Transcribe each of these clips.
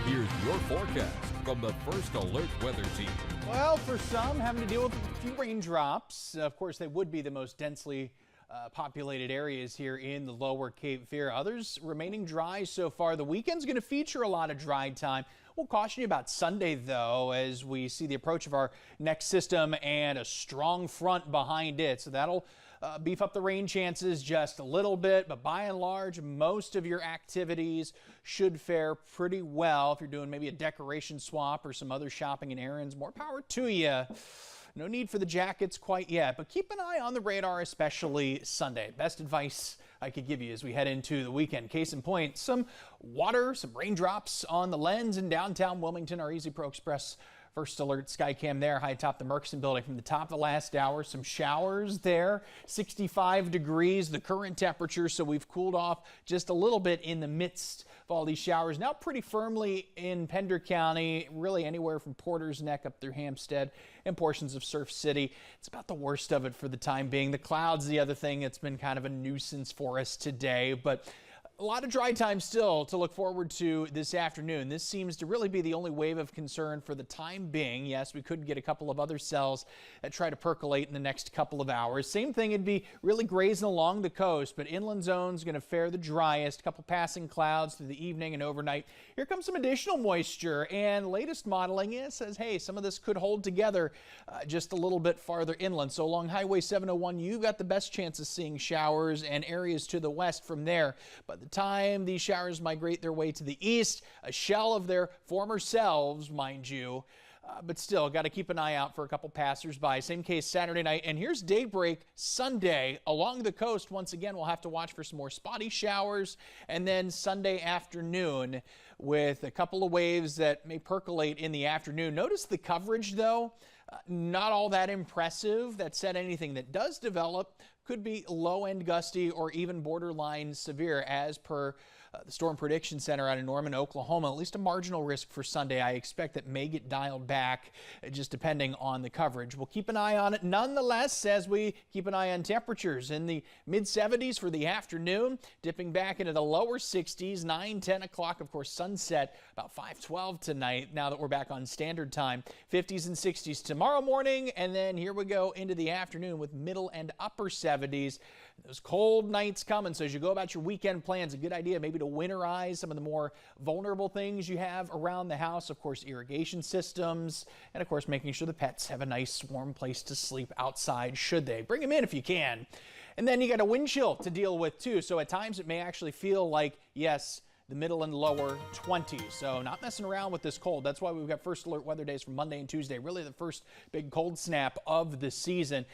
Here's your forecast from the First Alert Weather Team. Well, for some, having to deal with a few raindrops. Of course, they would be the most densely populated areas here in the lower Cape Fear. Others remaining dry so far. The weekend's going to feature a lot of dry time. We'll caution you about Sunday, though, as we see the approach of our next system and a strong front behind it. So that'll beef up the rain chances just a little bit, but by and large, most of your activities should fare pretty well. If you're doing maybe a decoration swap or some other shopping and errands, more power to you. No need for the jackets quite yet, but keep an eye on the radar, especially Sunday. Best advice I could give you as we head into the weekend. Case in point, some water, some raindrops on the lens in downtown Wilmington. Our Easy Pro Express First Alert Skycam there high atop the Murchison building from the top of the last hour. Some showers there, 65 degrees, the current temperature, so we've cooled off just a little bit in the midst of all these showers. Now pretty firmly in Pender County, really anywhere from Porter's Neck up through Hampstead and portions of Surf City. It's about the worst of it for the time being. The clouds, the other thing that's been kind of a nuisance for us today, but a lot of dry time still to look forward to this afternoon. This seems to really be the only wave of concern for the time being. Yes, we could get a couple of other cells that try to percolate in the next couple of hours. Same thing, it'd be really grazing along the coast, but inland zone's going to fare the driest. Couple passing clouds through the evening and overnight. Here comes some additional moisture, and latest modeling says, hey, some of this could hold together just a little bit farther inland. So along Highway 701, you've got the best chance of seeing showers and areas to the west from there. But the time these showers migrate their way to the east, a shell of their former selves, mind you, but still got to keep an eye out for a couple passers-by. Same case Saturday night, and here's daybreak Sunday along the coast. Once again, we'll have to watch for some more spotty showers, and then Sunday afternoon with a couple of waves that may percolate in the afternoon. Notice the coverage, though, not all that impressive. That said, anything that does develop could be low-end gusty or even borderline severe, as per the Storm Prediction Center out of Norman, Oklahoma. At least a marginal risk for Sunday. I expect that may get dialed back just depending on the coverage. We'll keep an eye on it nonetheless as we keep an eye on temperatures in the mid-70s for the afternoon, dipping back into the lower 60s, 9, 10 o'clock. Of course, sunset about 5:12 tonight now that we're back on standard time. 50s and 60s tomorrow morning, and then here we go into the afternoon with middle and upper 70s. Those cold nights coming, so as you go about your weekend plans, a good idea maybe to winterize some of the more vulnerable things you have around the house. Of course, irrigation systems, and of course, making sure the pets have a nice warm place to sleep outside should they. Bring them in if you can. And then you got a wind chill to deal with too, so at times it may actually feel like, yes, the middle and lower 20s. So not messing around with this cold. That's why we've got First Alert weather days from Monday and Tuesday, really the first big cold snap of the season.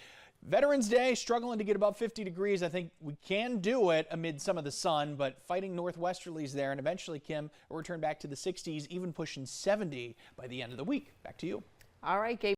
Veterans Day, struggling to get above 50 degrees. I think we can do it amid some of the sun, but fighting northwesterlies there, and eventually, Kim, we'll return back to the 60s, even pushing 70 by the end of the week. Back to you. All right, Gabe.